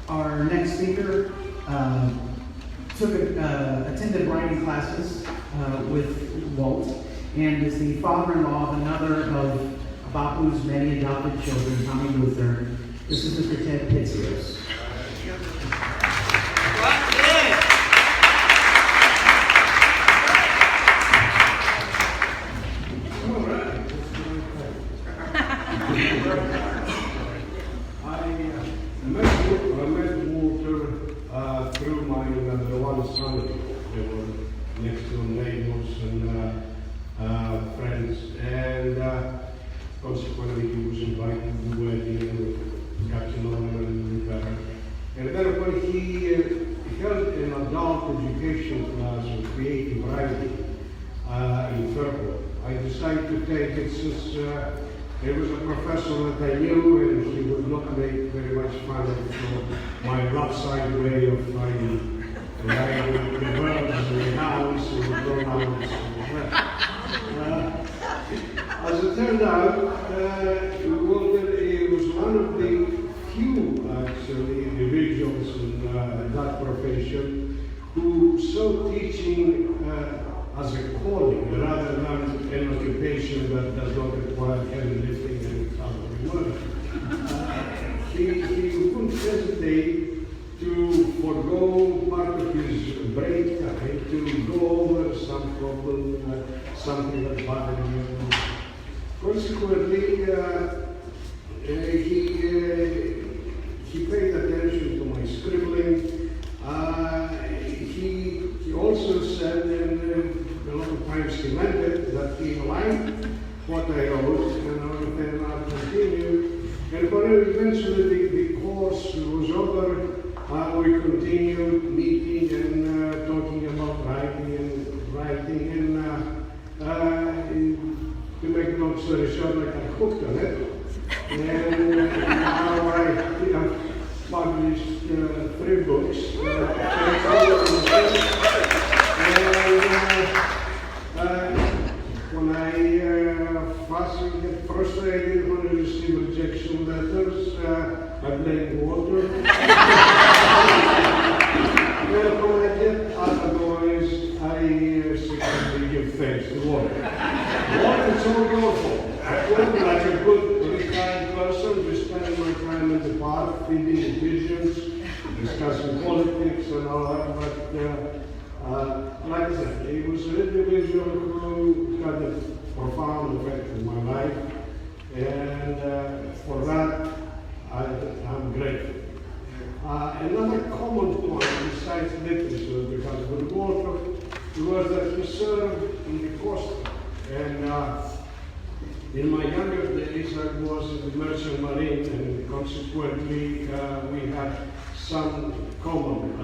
Our next speaker attended writing classes with Walt and is the father-in-law of another of Bapu's many adopted children, Tommy Luther. This is Mr. Ted Pitzios. I met Walter through my one son. They were next door neighbors and friends, and consequently he was invited to the wedding and got to know him and better. And then when he held an adult education class of creative writing in Fairport, I decided to take it since there was a professor that I knew, and she would not make very much fun of my lopsided way of writing the verbs and the nouns and the pronouns. As it turned out, Walter was one of the few, actually, individuals in that profession who saw teaching as a calling rather than an occupation that does not require heavy lifting and other work. He wouldn't hesitate to forego part of his break time to go over some problem, something that bothered him. Consequently, he paid attention to my scribbling. He also said, and a lot of times he meant it, that he liked what I wrote, and I continued. And when eventually the course was over, we continued meeting and talking about writing, and to make a long story short, I got hooked on it. And now I have published 3 books. When I get frustrated when I receive rejection letters, I blame Walter. When I get otherwise, I secretly give thanks to Walter. Walter is all your fault. I feel like a good, kind person, just spending my time in the park, feeding the pigeons, discussing politics and all that, but like I said, he was an individual who had a profound effect on my life, and for that, I'm grateful. Another common point besides literature, because with Walter, was that he served in the coast, and in my younger days, I was in the merchant marine, and consequently, we had some common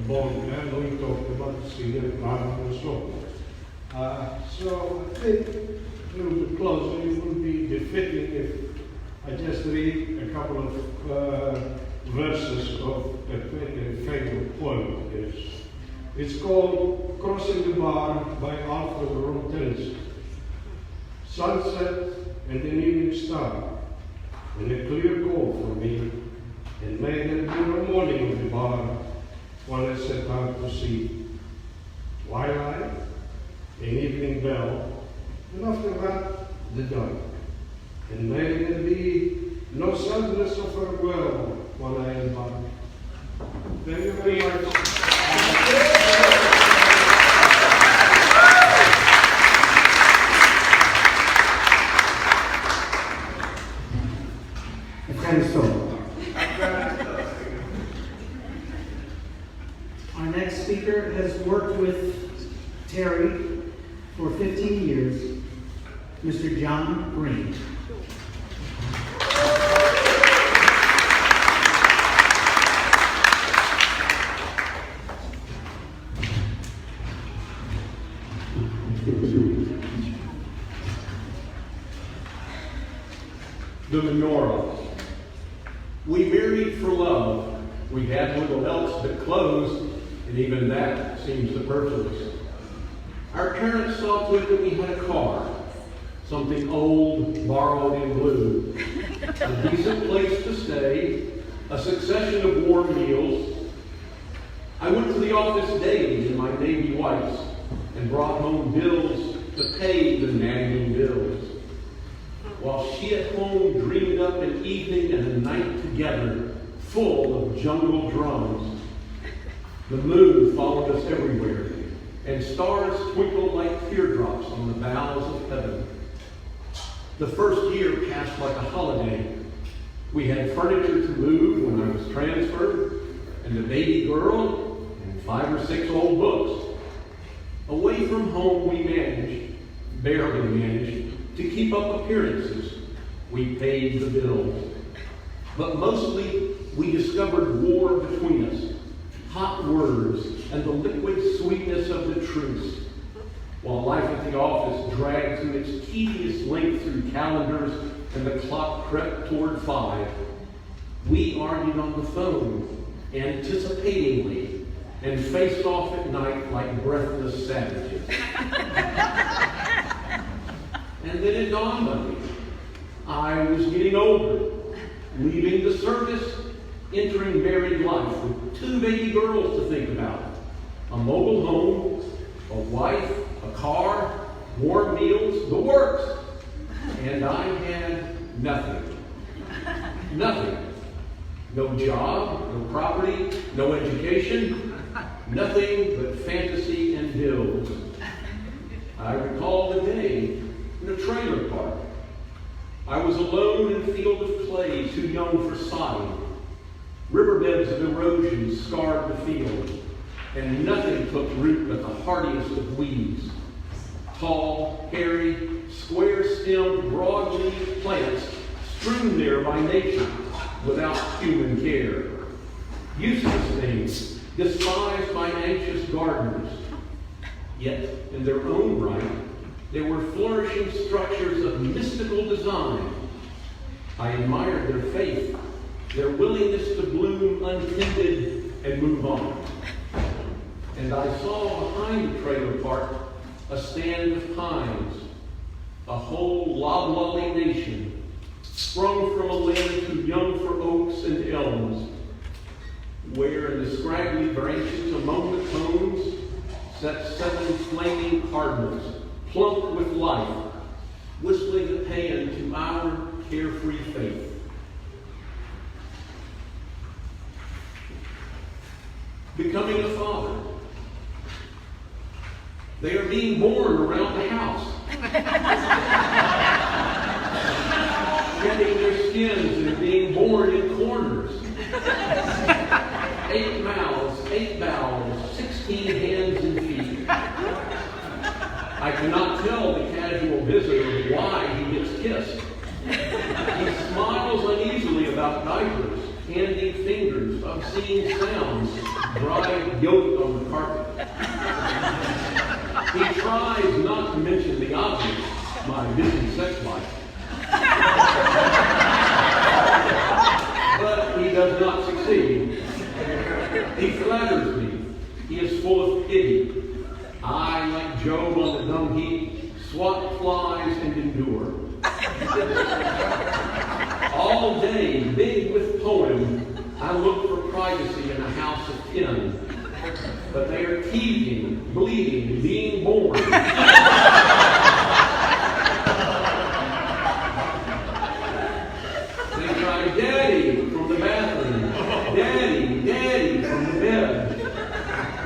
bond, and we talked about the sea and climate and so on. So I think a little bit closer, it would be befitting if I just read a couple of verses of a favorite poem of his. It's called Crossing the Bar by Alfred Ron Tennyson. Sunset and an evening star, and a clear call for me, and may it be the morning of the bar when I set out to sea. Twilight, an evening bell, and after that, the dawn. And may there be no sadness of farewell when I embark. Thank you very much. Our next speaker has worked with Terry for 15 years, Mr. John Green. The menorah. We married for love. We had little else but clothes, and even that seems superfluous. Our parents saw to it that we had a car, something old, borrowed in blue, a decent place to stay, a a succession of warm meals. I went to the office daily in my navy whites and brought home bills to pay the nagging bills, while she at home dreamed up an evening and a night together full of jungle drums. The moon followed us everywhere, and stars twinkled like teardrops on the boughs of heaven. The first year passed like a holiday. We had furniture to move when I was transferred, and a baby girl, and 5 or 6 old books. Away from home we barely managed, to keep up appearances. We paid the bills. But mostly we discovered war between us, hot words, and the liquid sweetness of the truce. While life at the office dragged to its tedious length through calendars and the clock crept toward 5, we argued on the phone, anticipatingly, and faced off at night like breathless savages. And then it dawned on me. I was getting older, leaving the service, entering married life with 2 baby girls to think about, a mobile home, a wife, a car, warm meals, the works. And I had nothing. Nothing. No job, no property, no education, nothing but fantasy and bills. I recall the day in a trailer park. I was alone in a field of clay, too young for sodding. Riverbeds of erosion scarred the field, and nothing took root but the hardiest of weeds. Tall, hairy, square-stemmed, broad-leaved plants strewn there by nature without human care. Useless things, despised by anxious gardeners. Yet, in their own right, they were flourishing structures of mystical design. I admired their faith, their willingness to bloom untended and move on. And I saw behind the trailer park a stand of pines, a whole loblolly nation, sprung from a land too young for oaks and elms, where in the scraggly branches among the cones sat 7 flaming cardinals, plump with life, whistling a paean to our carefree faith. Becoming a father. They are being born around the house. Shedding their skins and being born in corners. 8 mouths, 8 bowels, 16 hands and feet. I cannot tell the casual visitor why he gets kissed. He smiles uneasily about diapers, handy fingers, obscene sounds, dry yolk on the carpet. He tries not to mention the obvious, my busy sex life. But he does not succeed. He flatters me. He is full of pity. I, like Job on the dung heap, swat flies and endure. All day, big with poem, I look for privacy in a house of 10. But they are teething, bleeding, being born. They cry, Daddy, from the bathroom. Daddy, Daddy, from the bed.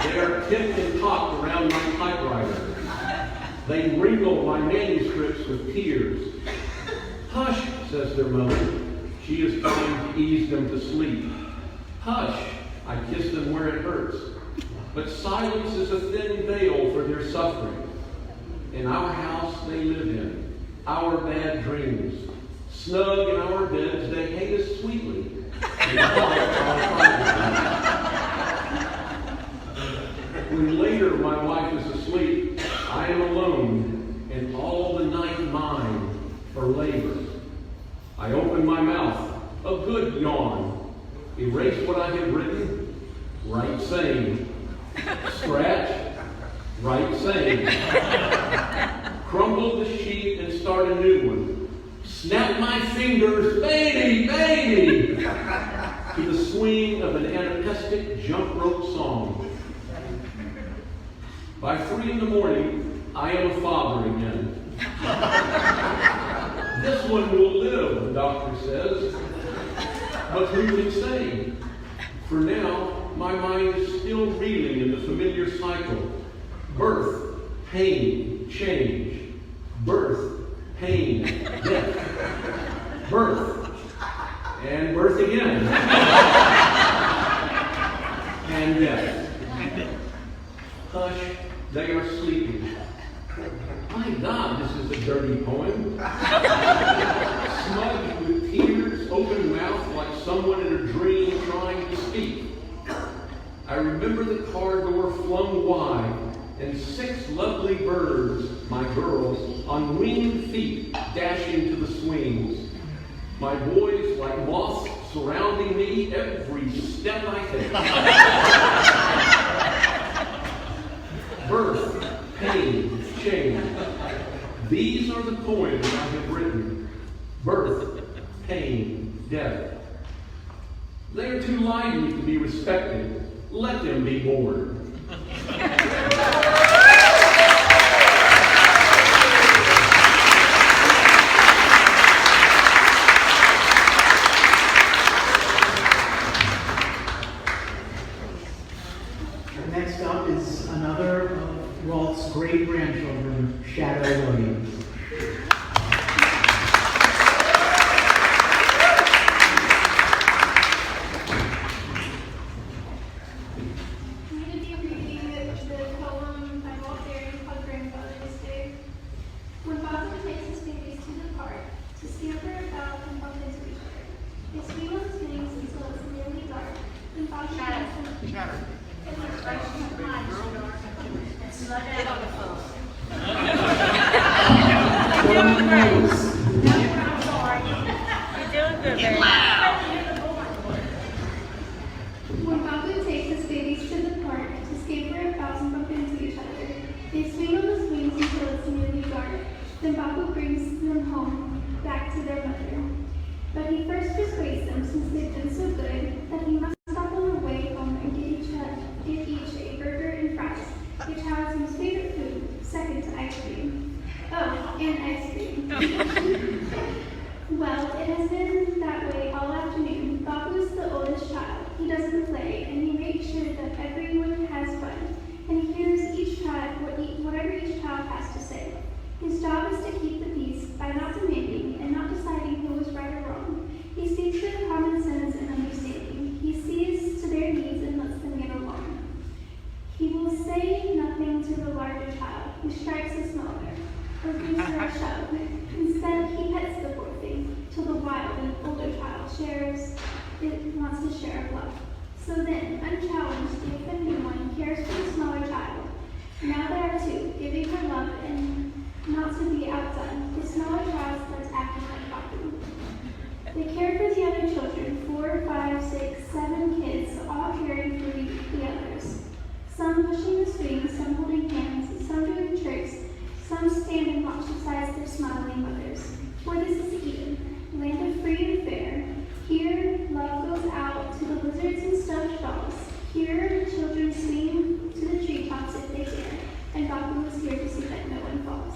They are tipped and topped around my typewriter. They wrinkle my manuscripts with tears. Hush, says their mother. She is trying to ease them to sleep. Hush, I kiss them where it hurts. But silence is a thin veil for their suffering. In our house they live in, our bad dreams. Snug in our beds, they hate us sweetly. When later my wife is asleep, I am alone, and all the night mine for labor. I open my mouth, a good yawn, erase what I have written, write same. Scratch, write same. Crumble the sheet and start a new one. Snap my fingers, baby, baby, to the swing of an anapestic jump rope song. By 3 in the morning, I am a father again. This one will live, the doctor says. But who can say? For now, my mind is still reeling in the familiar cycle. Birth, pain, change. Birth, pain, death. Birth, and birth again. And death. Hush, they are sleeping. My God, this is a dirty poem. Smudged with tears, open mouth like someone in a dream trying to speak. I remember the car door flung wide and 6 lovely birds, my girls, on winged feet dashing to the swings. My boys like moths surrounding me every step I take. Birth, pain, change. These are the poems I have written. Birth, pain, death. They are too lively to be respected. Let them be born. Next up is another of Walt's great-grandchildren, Shadow Williams. I'm going to be reading the poem by Walt Darring called Grandfather's Day. When father takes his babies to the park to scamper about and bump into each other, they swing on his wings until it's nearly dark. Then father takes them. Get on the phone. You're doing good, baby. When Babu takes his babies to the park to scamper about and bump into each other, they swing on the swings until it's nearly dark. Then Babu brings them home, back to their mother. But he first persuades them, since they've been so good, that he must stop on their way home and get each a burger and fries, which has his favorite food, second to ice cream. Oh, and ice cream. Well, it has been that way all afternoon. Babu is the oldest child. He doesn't play, and he makes sure that everyone has fun, and he hears each child, whatever each child has to say. His job is to keep the peace by not demanding and not deciding who is right or wrong. He speaks with common sense and understanding. He sees to their needs and lets them get along. He will say nothing to the larger child who strikes the smaller or gives her a shove. Instead, he pets the poor thing till the wild and older child wants to share a love. So then, unchallenged, the offending one cares for the smaller child. Now there are two, giving her love and not to be outdone. The smaller child starts acting like Babu. They care for the other children, 4, 5, 6, 7 kids, all caring for the others. Some pushing the swings, some holding hands, some doing tricks, some stand and watch beside their smiling mothers. For this is Eden, land of free and fair. Here, love goes out to the lizards and stuffed dolls. Here, children swing to the treetops if they dare, and Babu is here to see that no one falls.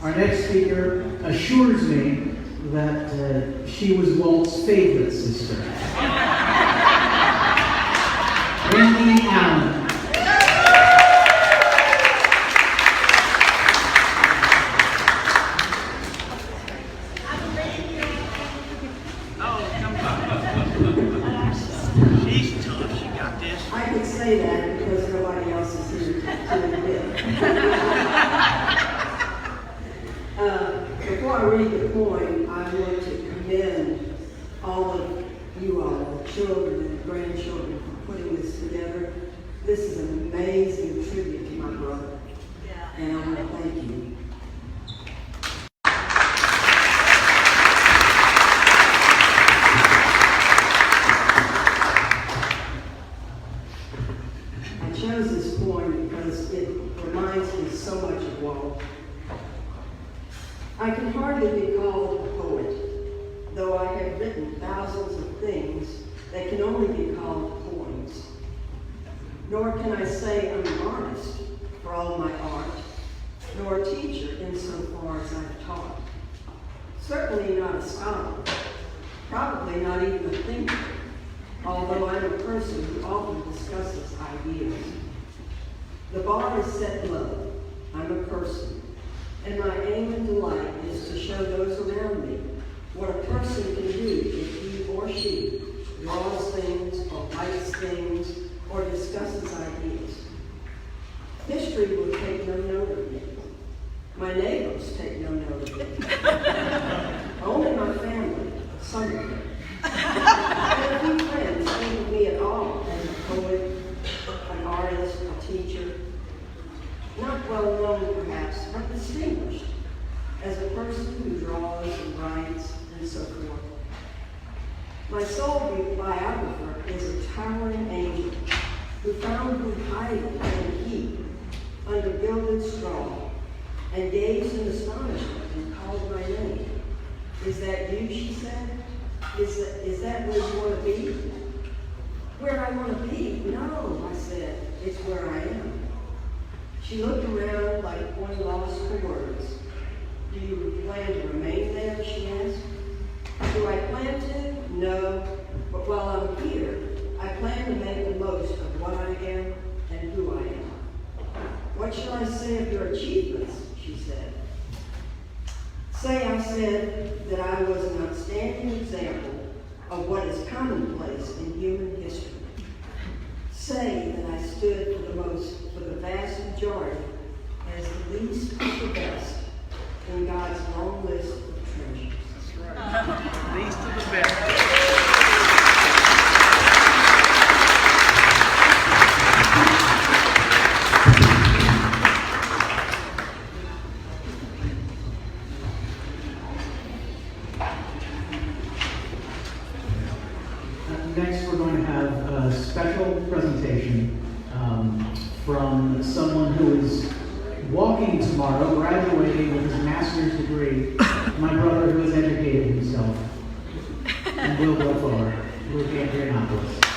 Our next speaker assures me that she was Walt's favorite sister. Randy Allen. She's tough. She got this. I could say that because nobody else is here to admit. Before I read the poem, I want to commend all of you all, the children and grandchildren, for putting this together. This is an amazing tribute to my brother. And I want to thank you. I chose this poem because it reminds me so much of Walt. I can hardly be called a poet, though I have written thousands of things that can only be called poems. Nor can I say I'm an artist for all my art, nor a teacher insofar as I've taught. Certainly not a scholar, probably not even a thinker, although I'm a person who often discusses ideas. The bar is set low. I'm a person, and my aim and delight is to show those around me what a person can do if he or she draws things or writes things or discusses ideas. History will take no note of me. My neighbors take no note of me. Only my family, some of them. And a few friends think of me at all as a poet, an artist, a teacher. Not well known perhaps, but distinguished as a person who draws and writes and so forth. My sole biographer is a towering angel who found me hiding in a heap under gilded straw and gazed in astonishment and called my name. Is that you, she said? Is that where you want to be? Where I want to be? No, I said, it's where I am. She looked around like one lost for words. Do you plan to remain there, she asked. Do I plan to? No, but while I'm here, I plan to make the most of what I am and who I am. What shall I say of your achievements, she said. Say, I said, that I was an outstanding example of what is commonplace in human history. Say that I stood for the vast majority as the least of the best in God's long list of treasures. That's right. Least of the best. Next, we're going to have a special presentation from someone who is walking tomorrow, graduating with his master's degree, my brother who has educated himself and will go far, Luke Andrianopoulos.